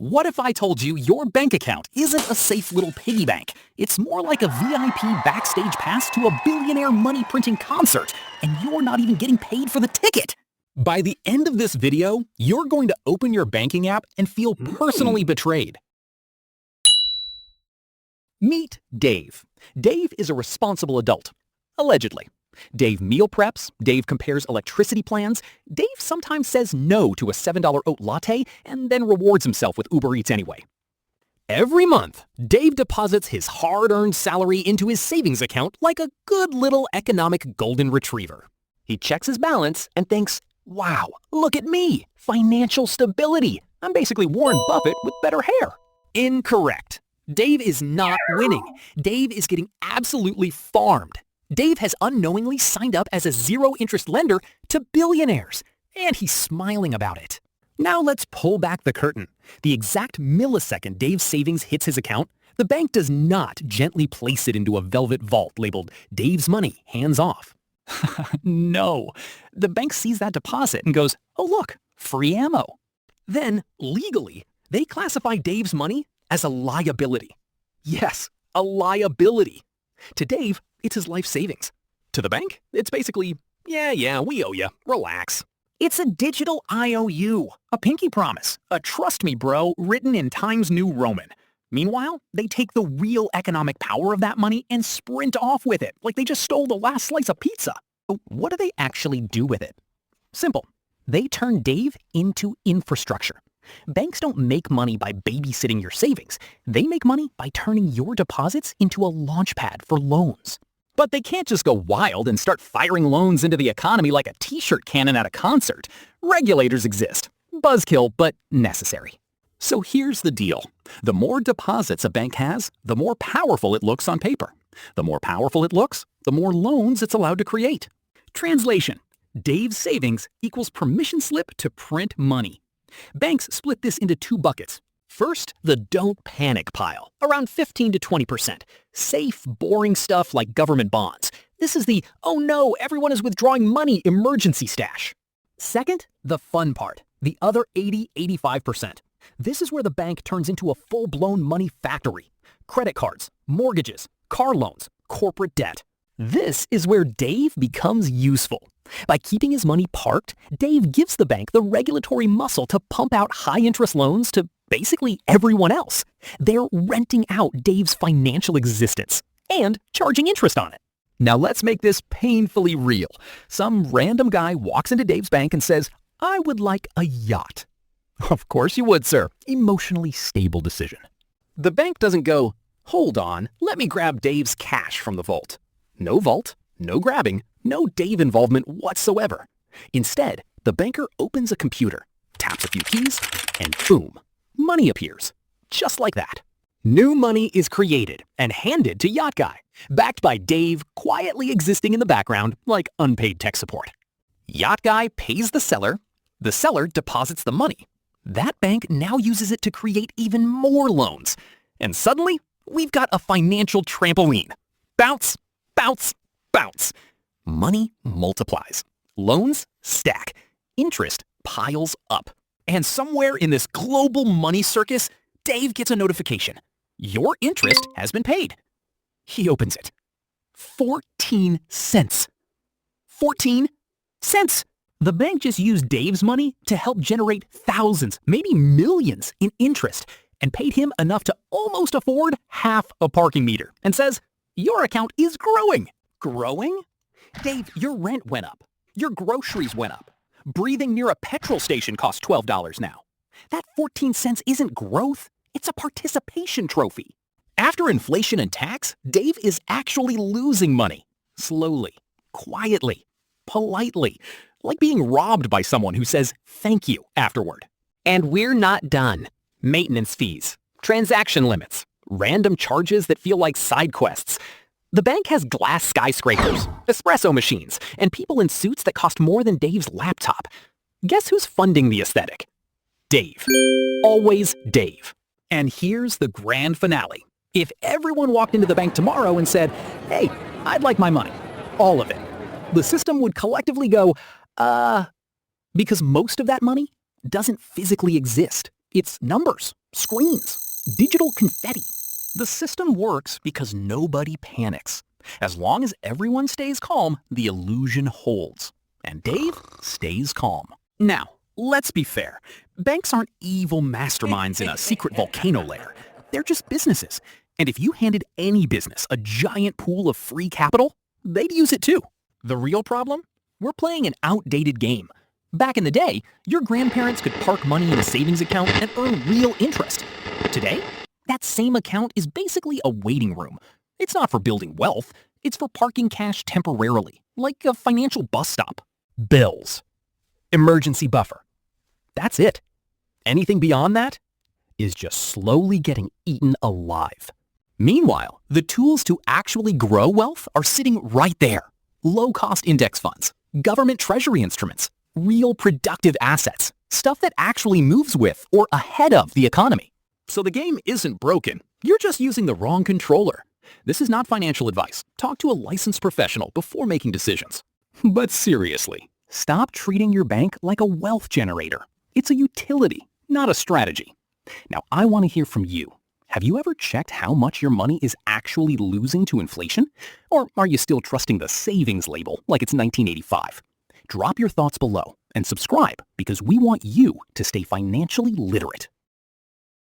What if I told you your bank account isn't a safe little piggy bank? It's more like a VIP backstage pass to a billionaire money printing concert, and you're not even getting paid for the ticket. By the end of this video, you're going to open your banking app and feel personally betrayed. Meet Dave. Dave is a responsible adult, allegedly. Dave meal preps, Dave compares electricity plans, Dave sometimes says no to a $7 oat latte and then rewards himself with Uber Eats anyway. Every month, Dave deposits his hard-earned salary into his savings account like a good little economic golden retriever. He checks his balance and thinks, wow, look at me, financial stability. I'm basically Warren Buffett with better hair. Incorrect. Dave is not winning. Dave is getting absolutely farmed. Dave has unknowingly signed up as a zero-interest lender to Billionaires, and he's smiling about it. Now let's pull back the curtain. The exact millisecond Dave's savings hits his account, the bank does not gently place it into a velvet vault labeled Dave's Money, hands off. No. The bank sees that deposit and goes, oh look, free ammo. Then, legally, they classify Dave's money as a liability. Yes, a liability. To Dave, it's his life savings. To the bank, it's basically, yeah, we owe you. Relax. It's a digital IOU, a pinky promise, a trust me bro written in Times New Roman. Meanwhile, they take the real economic power of that money and sprint off with it like they just stole the last slice of pizza. What do they actually do with it? Simple. They turn Dave into infrastructure. Banks don't make money by babysitting your savings. They make money by turning your deposits into a launchpad for loans. But they can't just go wild and start firing loans into the economy like a t-shirt cannon at a concert. Regulators exist. Buzzkill, but necessary. So here's the deal. The more deposits a bank has, the more powerful it looks on paper. The more powerful it looks, the more loans it's allowed to create. Translation: Dave's savings equals permission slip to print money. Banks split this into two buckets. First, the don't panic pile, around 15 to 20%. Safe, boring stuff like government bonds. This is the, oh no, everyone is withdrawing money emergency stash. Second, the fun part, the other 80-85%. This is where the bank turns into a full-blown money factory. Credit cards, mortgages, car loans, corporate debt. This is where Dave becomes useful. By keeping his money parked, Dave gives the bank the regulatory muscle to pump out high-interest loans to basically everyone else. They're renting out Dave's financial existence and charging interest on it. Now let's make this painfully real. Some random guy walks into Dave's bank and says, I would like a yacht. Of course you would, sir. Emotionally stable decision. The bank doesn't go, hold on, let me grab Dave's cash from the vault. No vault, no grabbing, no Dave involvement whatsoever. Instead, the banker opens a computer, taps a few keys, and boom, money appears. Just like that. New money is created and handed to Yacht Guy, backed by Dave quietly existing in the background like unpaid tech support. Yacht Guy pays the seller deposits the money. That bank now uses it to create even more loans. And suddenly, we've got a financial trampoline. Bounce, bounce, bounce. Money multiplies. Loans stack. Interest piles up. And somewhere in this global money circus, Dave gets a notification. Your interest has been paid. He opens it. 14 cents. 14 cents. The bank just used Dave's money to help generate thousands, maybe millions in interest, and paid him enough to almost afford half a parking meter, and says, your account is growing. Growing? Dave, your rent went up. Your groceries went up. Breathing near a petrol station costs $12 now. That 14 cents isn't growth. It's a participation trophy. After inflation and tax, Dave is actually losing money. Slowly, quietly, politely, like being robbed by someone who says thank you afterward. And we're not done. Maintenance fees, transaction limits, random charges that feel like side quests. The bank has glass skyscrapers, espresso machines, and people in suits that cost more than Dave's laptop. Guess who's funding the aesthetic? Dave. Always Dave. And here's the grand finale. If everyone walked into the bank tomorrow and said, hey, I'd like my money, all of it, the system would collectively go, because most of that money doesn't physically exist. It's numbers, screens, digital confetti. The system works because nobody panics. As long as everyone stays calm, the illusion holds. And Dave stays calm. Now, let's be fair. Banks aren't evil masterminds in a secret volcano lair. They're just businesses. And if you handed any business a giant pool of free capital, they'd use it too. The real problem? We're playing an outdated game. Back in the day, your grandparents could park money in a savings account and earn real interest. Today, that same account is basically a waiting room. It's not for building wealth. It's for parking cash temporarily, like a financial bus stop. Bills. Emergency buffer. That's it. Anything beyond that is just slowly getting eaten alive. Meanwhile, the tools to actually grow wealth are sitting right there. Low-cost index funds, government treasury instruments, real productive assets, stuff that actually moves with or ahead of the economy. So the game isn't broken. You're just using the wrong controller. This is not financial advice. Talk to a licensed professional before making decisions. But seriously, stop treating your bank like a wealth generator. It's a utility, not a strategy. Now, I want to hear from you. Have you ever checked how much your money is actually losing to inflation? Or are you still trusting the savings label like it's 1985? Drop your thoughts below and subscribe because we want you to stay financially literate.